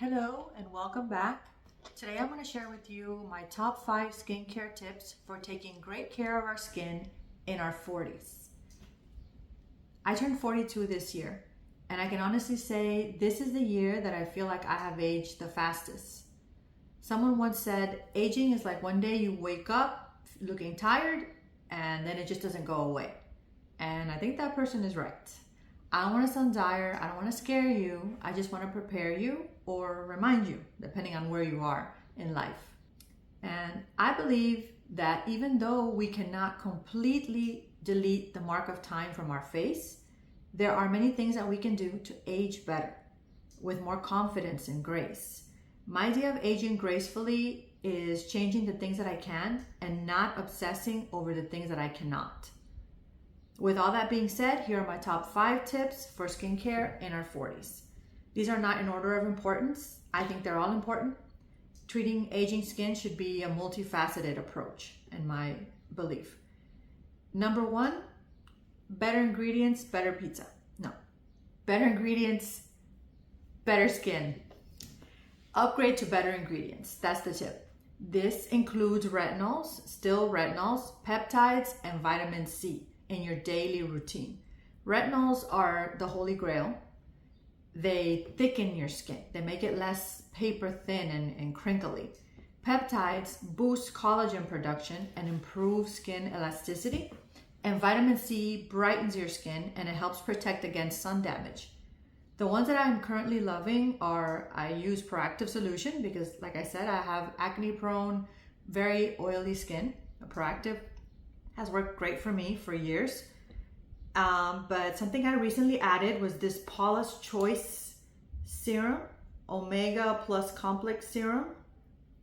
Hello and welcome back. Today I'm going to share with you my top 5 skincare tips for taking great care of our skin in our 40s. I turned 42 this year, and I can honestly say this is the year that I feel like I have aged the fastest. Someone once said, aging is like one day you wake up looking tired and then it just doesn't go away. And I think that person is right. I don't want to sound dire, I don't want to scare you, I just want to prepare you or remind you, depending on where you are in life. And I believe that even though we cannot completely delete the mark of time from our face, there are many things that we can do to age better, with more confidence and grace. My idea of aging gracefully is changing the things that I can and not obsessing over the things that I cannot. With all that being said, here are my top 5 tips for skincare in our 40s. These are not in order of importance. I think they're all important. Treating aging skin should be a multifaceted approach, in my belief. Number 1, better ingredients, better pizza. No, better ingredients, better skin. Upgrade to better ingredients, that's the tip. This includes retinols, still retinols, peptides, and vitamin C in your daily routine. Retinols are the holy grail. They thicken your skin. They make it less paper thin and crinkly. Peptides boost collagen production and improve skin elasticity. And vitamin C brightens your skin and it helps protect against sun damage. The ones that I'm currently loving are, I use Proactive Solution because like I said, I have acne prone, very oily skin. Proactive has worked great for me for years. But something I recently added was this Paula's Choice serum, Omega Plus Complex Serum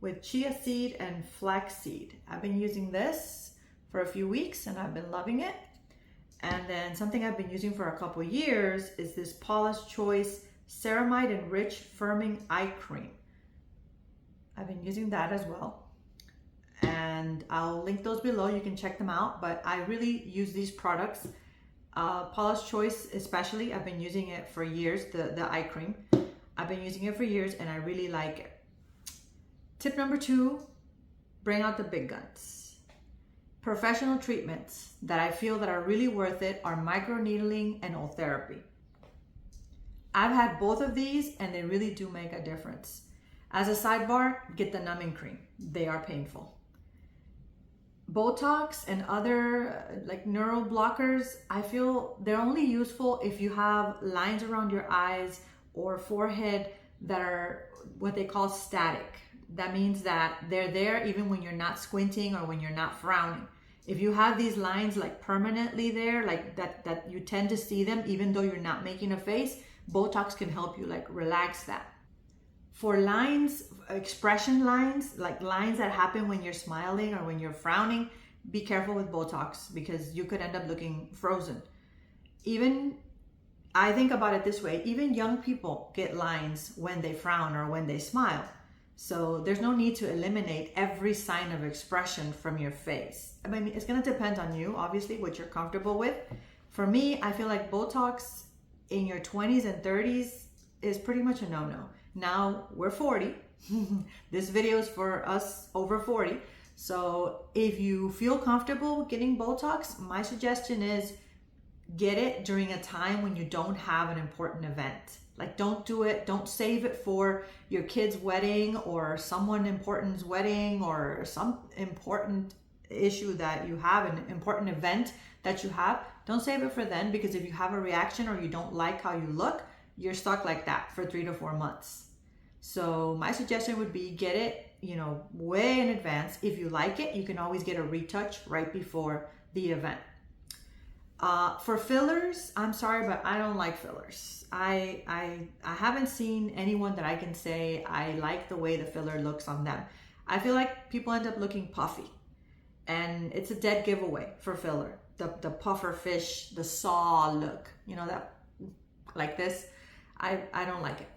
with chia seed and flax seed. I've been using this for a few weeks and I've been loving it. And then something I've been using for a couple years is this Paula's Choice Ceramide Enriched Firming Eye Cream. I've been using that as well. And I'll link those below, you can check them out, but I really use these products. Paula's Choice especially, I've been using it for years, the eye cream. I've been using it for years and I really like it. Tip number 2, bring out the big guns. Professional treatments that I feel that are really worth it are microneedling and Ultherapy. I've had both of these and they really do make a difference. As a sidebar, get the numbing cream. They are painful. Botox and other like neural blockers, I feel they're only useful if you have lines around your eyes or forehead that are what they call static. That means that they're there even when you're not squinting or when you're not frowning. If you have these lines like permanently there, like that you tend to see them even though you're not making a face, Botox can help you like relax that. For lines, expression lines, like lines that happen when you're smiling or when you're frowning, be careful with Botox because you could end up looking frozen. I think about it this way, even young people get lines when they frown or when they smile. So there's no need to eliminate every sign of expression from your face. I mean, it's gonna depend on you, obviously, what you're comfortable with. For me, I feel like Botox in your 20s and 30s is pretty much a no-no. Now we're 40. This video is for us over 40. So if you feel comfortable getting Botox, my suggestion is get it during a time when you don't have an important event. Like don't do it, don't save it for your kid's wedding or someone important's wedding or some important issue that you have, an important event that you have. Don't save it for then because if you have a reaction or you don't like how you look, you're stuck like that for 3 to 4 months. So my suggestion would be get it, way in advance. If you like it, you can always get a retouch right before the event. For fillers, I'm sorry, but I don't like fillers. I haven't seen anyone that I can say I like the way the filler looks on them. I feel like people end up looking puffy and it's a dead giveaway for filler. The puffer fish, the saw look, that like this, I don't like it.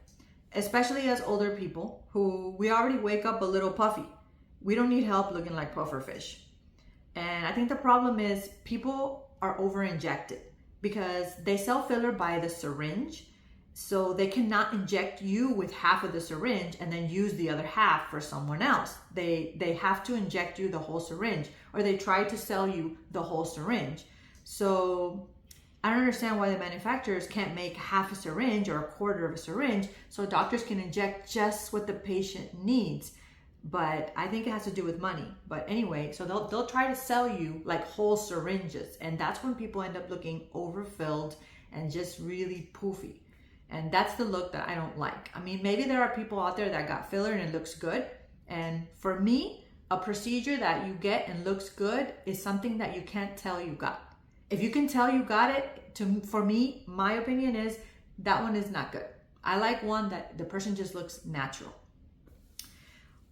Especially as older people who we already wake up a little puffy. We don't need help looking like puffer fish. And I think the problem is people are over injected because they sell filler by the syringe So they cannot inject you with half of the syringe and then use the other half for someone else. They have to inject you the whole syringe, or they try to sell you the whole syringe. So I don't understand why the manufacturers can't make half a syringe or a quarter of a syringe so doctors can inject just what the patient needs. But I think it has to do with money. But anyway, so they'll try to sell you like whole syringes, and that's when people end up looking overfilled and just really poofy. And that's the look that I don't like. I mean, maybe there are people out there that got filler and it looks good. And for me, a procedure that you get and looks good is something that you can't tell you got. If you can tell you got it, for me, my opinion is that one is not good. I like one that the person just looks natural.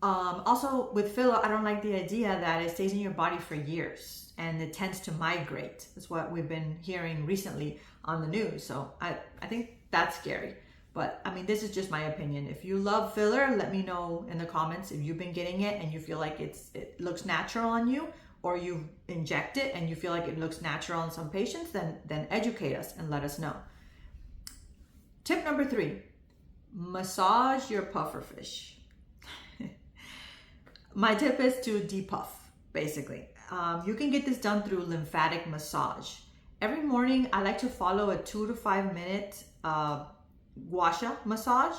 Also with filler, I don't like the idea that it stays in your body for years and it tends to migrate. That's what we've been hearing recently on the news. So I think that's scary. But I mean, this is just my opinion. If you love filler, let me know in the comments if you've been getting it and you feel like it looks natural on you, or you inject it and you feel like it looks natural on some patients, then educate us and let us know. Tip number 3, massage your pufferfish. My tip is to depuff, basically. You can get this done through lymphatic massage. Every morning, I like to follow a 2 to 5 minute gua sha massage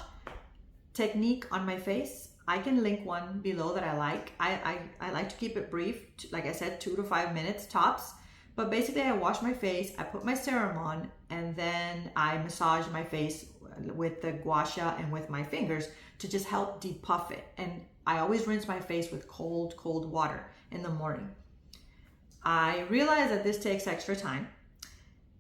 technique on my face. I can link one below that I like. I like to keep it brief, like I said, 2 to 5 minutes tops. But basically, I wash my face, I put my serum on, and then I massage my face with the gua sha and with my fingers to just help depuff it. And I always rinse my face with cold water in the morning. I realize that this takes extra time,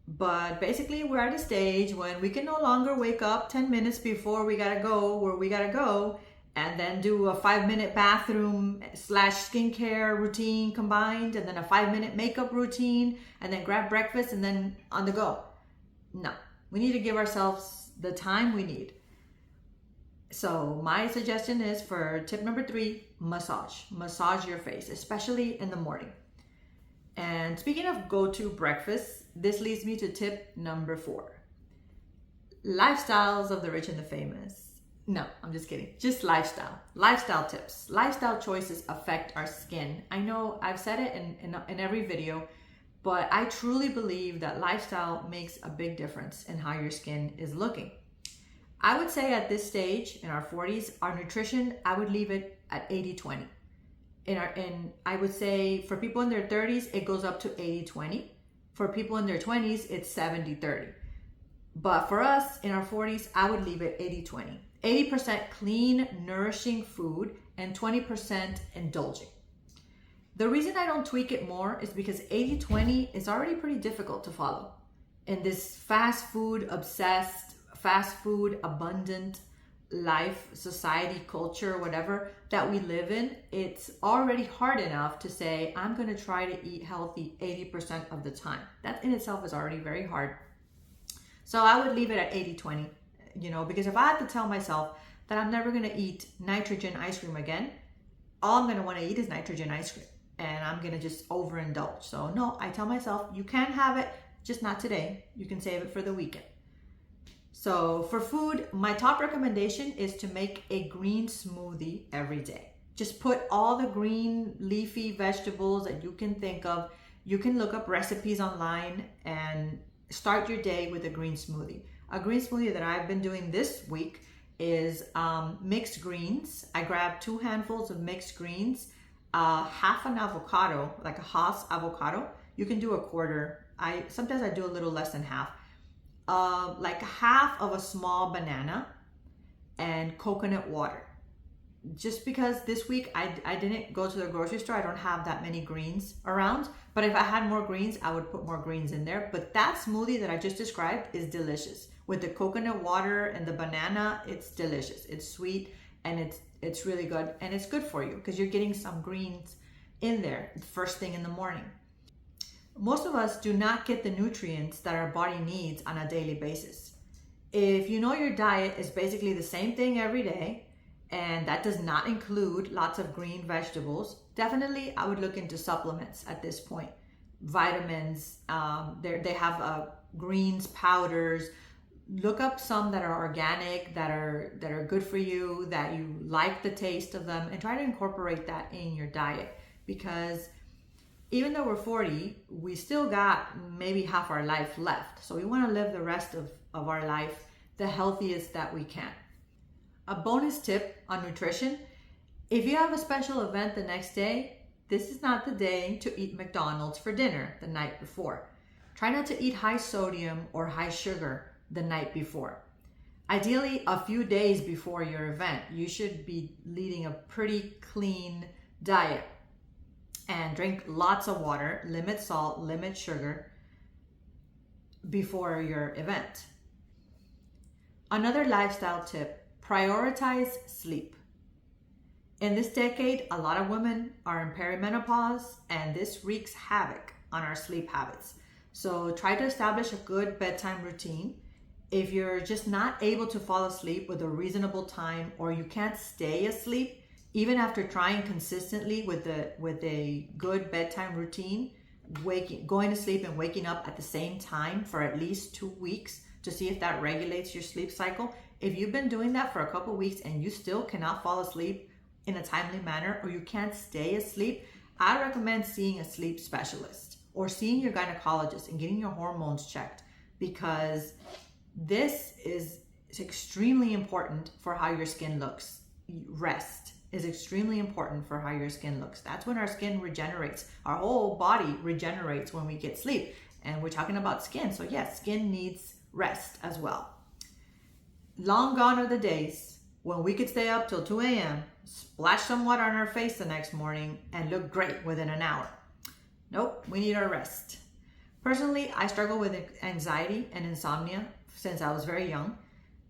but basically we're at a stage when we can no longer wake up 10 minutes before we gotta go where we gotta go and then do a 5-minute bathroom / skincare routine combined, and then a 5-minute makeup routine, and then grab breakfast and then on the go. No, we need to give ourselves the time we need. So my suggestion is for tip number 3, massage your face, especially in the morning. And speaking of go-to breakfast, this leads me to tip number 4, lifestyles of the rich and the famous. No, I'm just kidding. Just lifestyle tips. Lifestyle choices affect our skin. I know I've said it in every video, but I truly believe that lifestyle makes a big difference in how your skin is looking. I would say at this stage in our 40s, our nutrition, I would leave it at 80-20. I would say for people in their 30s, it goes up to 80-20. For people in their 20s, it's 70-30. But for us in our 40s, I would leave it 80-20. 80% clean, nourishing food and 20% indulging. The reason I don't tweak it more is because 80-20 is already pretty difficult to follow. In this fast food obsessed, fast food abundant life, society, culture, whatever that we live in, it's already hard enough to say, I'm going to try to eat healthy 80% of the time. That in itself is already very hard. So I would leave it at 80-20, because if I had to tell myself that I'm never going to eat nitrogen ice cream again, all I'm going to want to eat is nitrogen ice cream, and I'm going to just overindulge. So no, I tell myself, you can have it, just not today. You can save it for the weekend. So for food, my top recommendation is to make a green smoothie every day. Just put all the green leafy vegetables that you can think of. You can look up recipes online and start your day with a green smoothie. A green smoothie that I've been doing this week is mixed greens. I grab 2 handfuls of mixed greens, half an avocado, like a Hass avocado. You can do a quarter. Sometimes I do a little less than half. Like half of a small banana and coconut water. Just because this week I didn't go to the grocery store, I don't have that many greens around, but if I had more greens, I would put more greens in there. But that smoothie that I just described is delicious. With the coconut water and the banana, it's delicious. It's sweet and it's really good, and it's good for you because you're getting some greens in there first thing in the morning. Most of us do not get the nutrients that our body needs on a daily basis. If you know your diet is basically the same thing every day, and that does not include lots of green vegetables, definitely I would look into supplements at this point. Vitamins, they have greens powders, look up some that are organic, that are good for you, that you like the taste of them, and try to incorporate that in your diet. Because even though we're 40, we still got maybe half our life left. So we want to live the rest of our life the healthiest that we can. A bonus tip on nutrition: if you have a special event the next day, this is not the day to eat McDonald's for dinner the night before. Try not to eat high sodium or high sugar the night before. Ideally, a few days before your event, you should be leading a pretty clean diet and drink lots of water, limit salt, limit sugar before your event. Another lifestyle tip: prioritize sleep. In this decade, a lot of women are in perimenopause, and this wreaks havoc on our sleep habits. So try to establish a good bedtime routine. If you're just not able to fall asleep with a reasonable time, or you can't stay asleep, even after trying consistently with a good bedtime routine, going to sleep and waking up at the same time for at least 2 weeks to see if that regulates your sleep cycle. If you've been doing that for a couple weeks and you still cannot fall asleep in a timely manner, or you can't stay asleep, I recommend seeing a sleep specialist or seeing your gynecologist and getting your hormones checked, because this is extremely important for how your skin looks. Rest is extremely important for how your skin looks. That's when our skin regenerates. Our whole body regenerates when we get sleep. And we're talking about skin. So yes, skin needs rest as well. Long gone are the days when we could stay up till 2 a.m., splash some water on our face the next morning, and look great within an hour. Nope, we need our rest. Personally, I struggle with anxiety and insomnia since I was very young.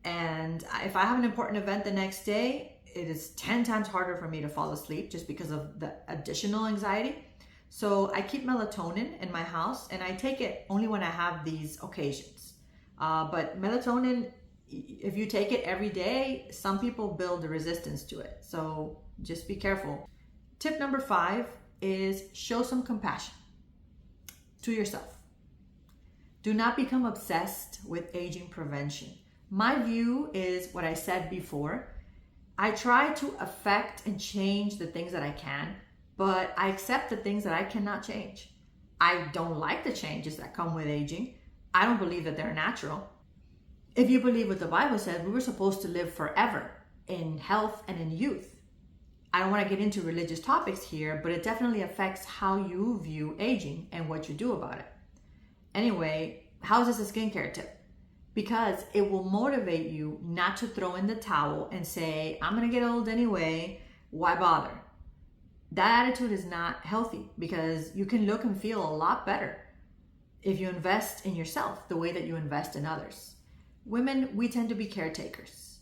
And if I have an important event the next day, it is 10 times harder for me to fall asleep just because of the additional anxiety. So I keep melatonin in my house, and I take it only when I have these occasions. But melatonin, if you take it every day, some people build a resistance to it. So just be careful. Tip number 5 is show some compassion to yourself. Do not become obsessed with aging prevention. My view is what I said before. I try to affect and change the things that I can, but I accept the things that I cannot change. I don't like the changes that come with aging. I don't believe that they're natural. If you believe what the Bible says, we were supposed to live forever in health and in youth. I don't want to get into religious topics here, but it definitely affects how you view aging and what you do about it. Anyway, how is this a skincare tip? Because it will motivate you not to throw in the towel and say, I'm going to get old anyway, why bother? That attitude is not healthy, because you can look and feel a lot better if you invest in yourself the way that you invest in others. Women, we tend to be caretakers.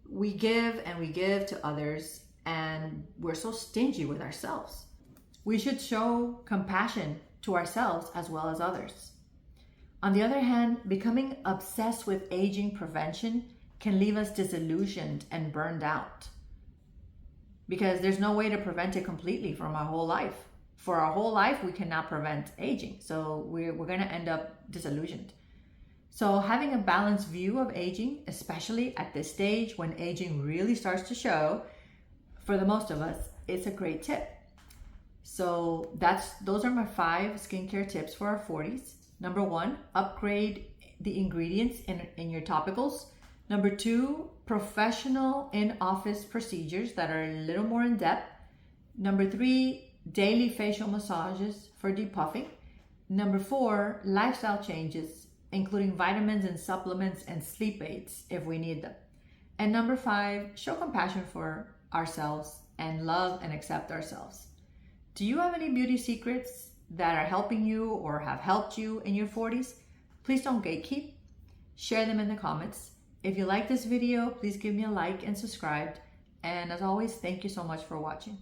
We give and we give to others, and we're so stingy with ourselves. We should show compassion to ourselves as well as others. On the other hand, becoming obsessed with aging prevention can leave us disillusioned and burned out, because there's no way to prevent it completely from our whole life. For our whole life, we cannot prevent aging. So we're going to end up disillusioned. So having a balanced view of aging, especially at this stage when aging really starts to show, for the most of us, it's a great tip. So those are my 5 skincare tips for our 40s. Number 1, upgrade the ingredients in your topicals. Number 2, professional in-office procedures that are a little more in depth. Number 3, daily facial massages for depuffing. Number 4, lifestyle changes, including vitamins and supplements and sleep aids if we need them. And number 5, show compassion for ourselves and love and accept ourselves. Do you have any beauty secrets that are helping you or have helped you in your 40s? Please don't gatekeep. Share them in the comments. If you like this video, please give me a like and subscribe. And as always, thank you so much for watching.